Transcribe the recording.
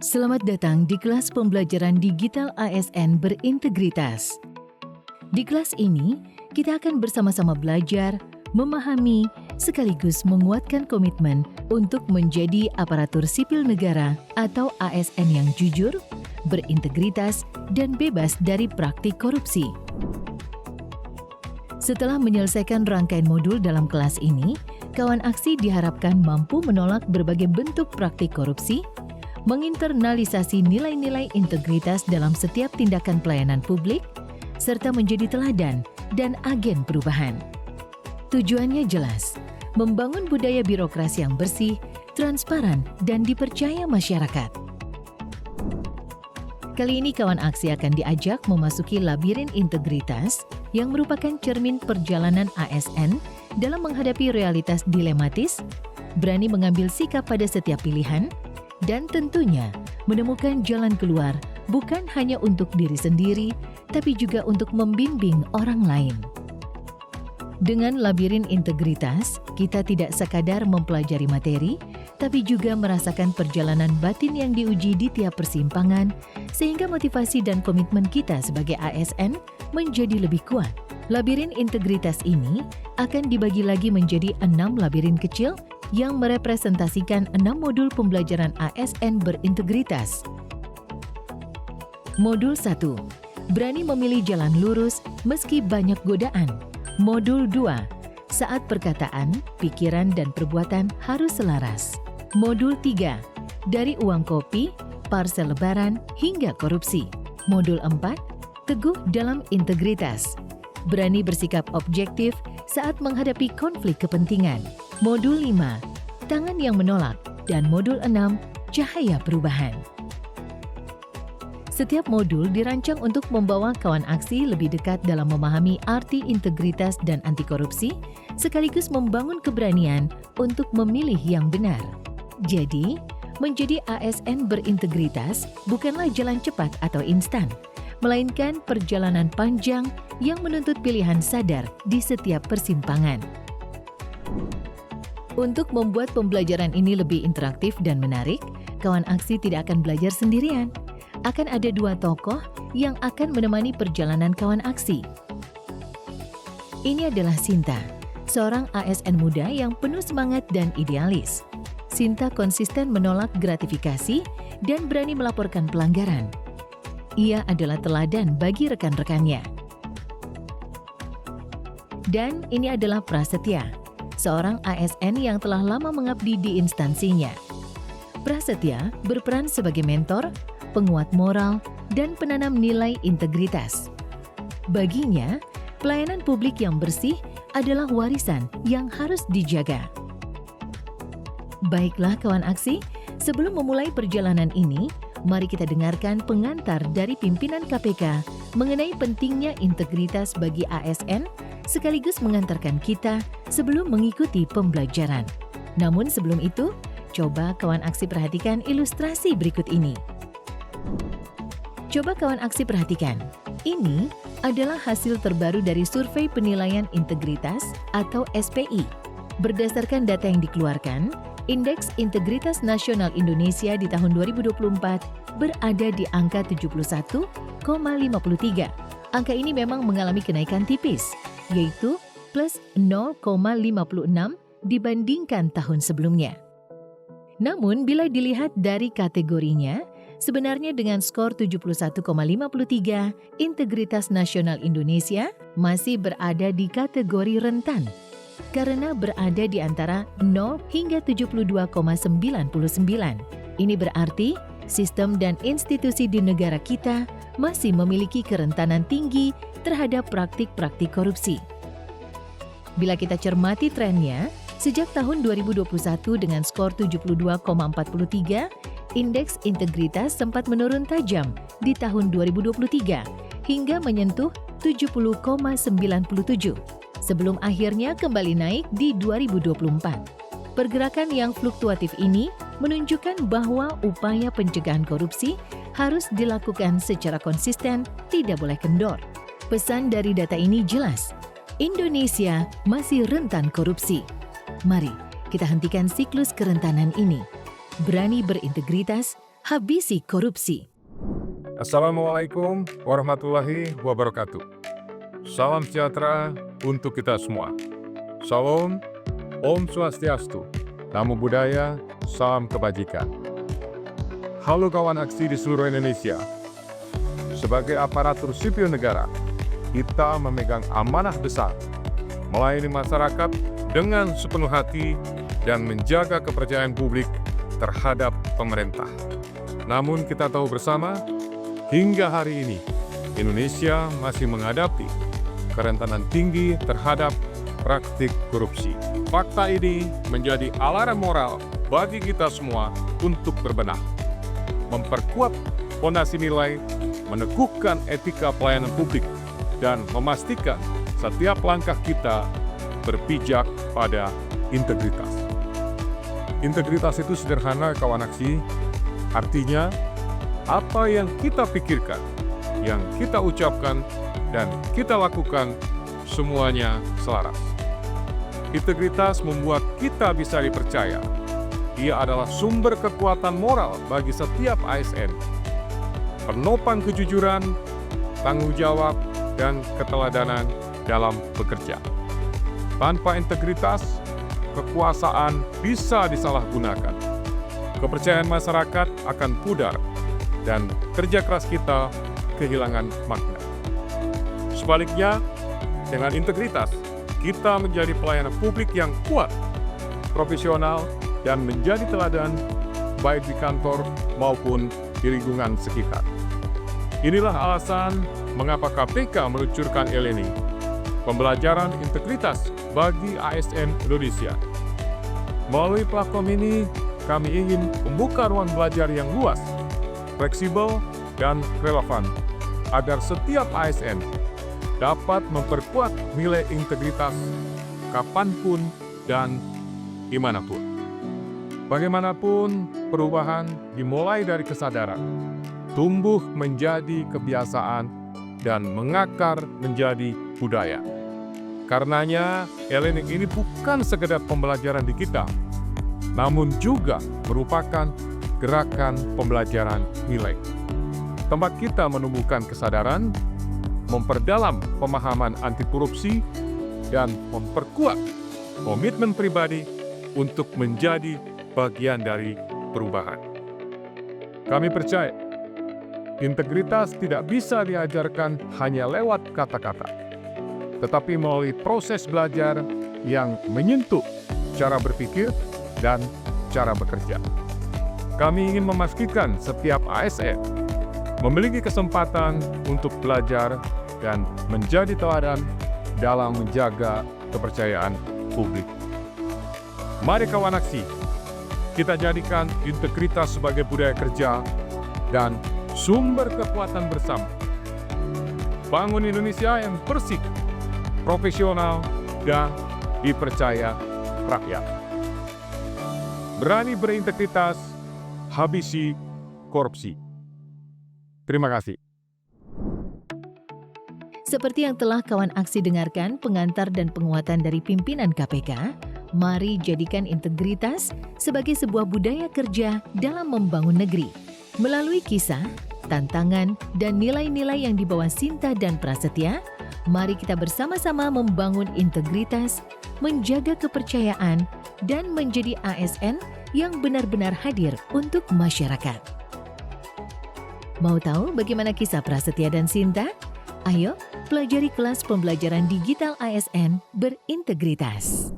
Selamat datang di kelas pembelajaran digital ASN berintegritas. Di kelas ini, kita akan bersama-sama belajar, memahami, sekaligus menguatkan komitmen untuk menjadi aparatur sipil negara atau ASN yang jujur, berintegritas, dan bebas dari praktik korupsi. Setelah menyelesaikan rangkaian modul dalam kelas ini, kawan aksi diharapkan mampu menolak berbagai bentuk praktik korupsi, menginternalisasi nilai-nilai integritas dalam setiap tindakan pelayanan publik, serta menjadi teladan dan agen perubahan. Tujuannya jelas, membangun budaya birokrasi yang bersih, transparan, dan dipercaya masyarakat. Kali ini kawan aksi akan diajak memasuki labirin integritas yang merupakan cermin perjalanan ASN dalam menghadapi realitas dilematis, berani mengambil sikap pada setiap pilihan, dan tentunya menemukan jalan keluar bukan hanya untuk diri sendiri, tapi juga untuk membimbing orang lain. Dengan labirin integritas, kita tidak sekadar mempelajari materi, tapi juga merasakan perjalanan batin yang diuji di tiap persimpangan, sehingga motivasi dan komitmen kita sebagai ASN menjadi lebih kuat. Labirin integritas ini akan dibagi lagi menjadi 6 labirin kecil yang merepresentasikan 6 modul pembelajaran ASN berintegritas. Modul 1. Berani memilih jalan lurus meski banyak godaan. Modul 2. Saat perkataan, pikiran, dan perbuatan harus selaras. Modul 3. Dari uang kopi, parsel lebaran, hingga korupsi. Modul 4. Teguh dalam integritas. Berani bersikap objektif saat menghadapi konflik kepentingan. Modul 5. Tangan yang menolak. Dan modul 6. Cahaya perubahan. Setiap modul dirancang untuk membawa kawan aksi lebih dekat dalam memahami arti integritas dan anti korupsi, sekaligus membangun keberanian untuk memilih yang benar. Jadi, menjadi ASN berintegritas bukanlah jalan cepat atau instan, melainkan perjalanan panjang yang menuntut pilihan sadar di setiap persimpangan. Untuk membuat pembelajaran ini lebih interaktif dan menarik, kawan aksi tidak akan belajar sendirian. Akan ada 2 tokoh yang akan menemani perjalanan kawan aksi. Ini adalah Sinta, seorang ASN muda yang penuh semangat dan idealis. Sinta konsisten menolak gratifikasi dan berani melaporkan pelanggaran. Ia adalah teladan bagi rekan-rekannya. Dan ini adalah Prasetya, seorang ASN yang telah lama mengabdi di instansinya. Prasetya berperan sebagai mentor, penguat moral, dan penanam nilai integritas. Baginya, pelayanan publik yang bersih adalah warisan yang harus dijaga. Baiklah kawan aksi, sebelum memulai perjalanan ini, mari kita dengarkan pengantar dari pimpinan KPK mengenai pentingnya integritas bagi ASN, sekaligus mengantarkan kita sebelum mengikuti pembelajaran. Namun sebelum itu, coba kawan aksi perhatikan ilustrasi berikut ini. Coba kawan aksi perhatikan, ini adalah hasil terbaru dari Survei Penilaian Integritas atau SPI. Berdasarkan data yang dikeluarkan, Indeks Integritas Nasional Indonesia di tahun 2024 berada di angka 71,53. Angka ini memang mengalami kenaikan tipis, yaitu plus 0,56 dibandingkan tahun sebelumnya. Namun, bila dilihat dari kategorinya, sebenarnya dengan skor 71,53, integritas nasional Indonesia masih berada di kategori rentan karena berada di antara 0 hingga 72,99. Ini berarti sistem dan institusi di negara kita masih memiliki kerentanan tinggi terhadap praktik-praktik korupsi. Bila kita cermati trennya, sejak tahun 2021 dengan skor 72,43, indeks integritas sempat menurun tajam di tahun 2023 hingga menyentuh 70,97 sebelum akhirnya kembali naik di 2024. Pergerakan yang fluktuatif ini menunjukkan bahwa upaya pencegahan korupsi harus dilakukan secara konsisten, tidak boleh kendor. Pesan dari data ini jelas, Indonesia masih rentan korupsi. Mari kita hentikan siklus kerentanan ini. Berani berintegritas habisi korupsi. Assalamualaikum warahmatullahi wabarakatuh. Salam sejahtera untuk kita semua. Salam, Om Swastiastu, Namo Buddhaya, Salam Kebajikan. Halo kawan aksi di seluruh Indonesia. Sebagai aparatur sipil negara, kita memegang amanah besar, melayani masyarakat dengan sepenuh hati dan menjaga kepercayaan publik terhadap pemerintah. Namun kita tahu bersama, hingga hari ini, Indonesia masih menghadapi kerentanan tinggi terhadap praktik korupsi. Fakta ini menjadi alarm moral bagi kita semua untuk berbenah, memperkuat fondasi nilai, meneguhkan etika pelayanan publik, dan memastikan setiap langkah kita berpijak pada integritas. Integritas itu sederhana kawan aksi, artinya apa yang kita pikirkan, yang kita ucapkan, dan kita lakukan semuanya selaras. Integritas membuat kita bisa dipercaya. Ia adalah sumber kekuatan moral bagi setiap ASN, penopang kejujuran, tanggung jawab, dan keteladanan dalam bekerja. Tanpa integritas, kekuasaan bisa disalahgunakan. Kepercayaan masyarakat akan pudar, dan kerja keras kita kehilangan makna. Sebaliknya, dengan integritas, kita menjadi pelayanan publik yang kuat, profesional, dan menjadi teladan baik di kantor maupun di lingkungan sekitar. Inilah alasan mengapa KPK meluncurkan Eleni, pembelajaran integritas bagi ASN Indonesia. Melalui platform ini, kami ingin membuka ruang belajar yang luas, fleksibel, dan relevan, agar setiap ASN dapat memperkuat nilai integritas kapanpun dan dimanapun. Bagaimanapun, perubahan dimulai dari kesadaran, tumbuh menjadi kebiasaan, dan mengakar menjadi budaya. Karenanya, e-learning ini bukan sekedar pembelajaran digital, namun juga merupakan gerakan pembelajaran nilai. Tempat kita menumbuhkan kesadaran, memperdalam pemahaman anti korupsi, dan memperkuat komitmen pribadi untuk menjadi bagian dari perubahan. Kami percaya, integritas tidak bisa diajarkan hanya lewat kata-kata, tetapi melalui proses belajar yang menyentuh cara berpikir dan cara bekerja. Kami ingin memastikan setiap ASN memiliki kesempatan untuk belajar dan menjadi teladan dalam menjaga kepercayaan publik. Mari kawan aksi, kita jadikan integritas sebagai budaya kerja dan sumber kekuatan bersama. Bangun Indonesia yang bersih, profesional, dan dipercaya rakyat. Berani berintegritas, habisi korupsi. Terima kasih. Seperti yang telah kawan aksi dengarkan pengantar dan penguatan dari pimpinan KPK, mari jadikan integritas sebagai sebuah budaya kerja dalam membangun negeri. Melalui kisah, tantangan, dan nilai-nilai yang dibawa Sinta dan Prasetya, mari kita bersama-sama membangun integritas, menjaga kepercayaan, dan menjadi ASN yang benar-benar hadir untuk masyarakat. Mau tahu bagaimana kisah Prasetya dan Sinta? Ayo, pelajari kelas pembelajaran digital ASN berintegritas.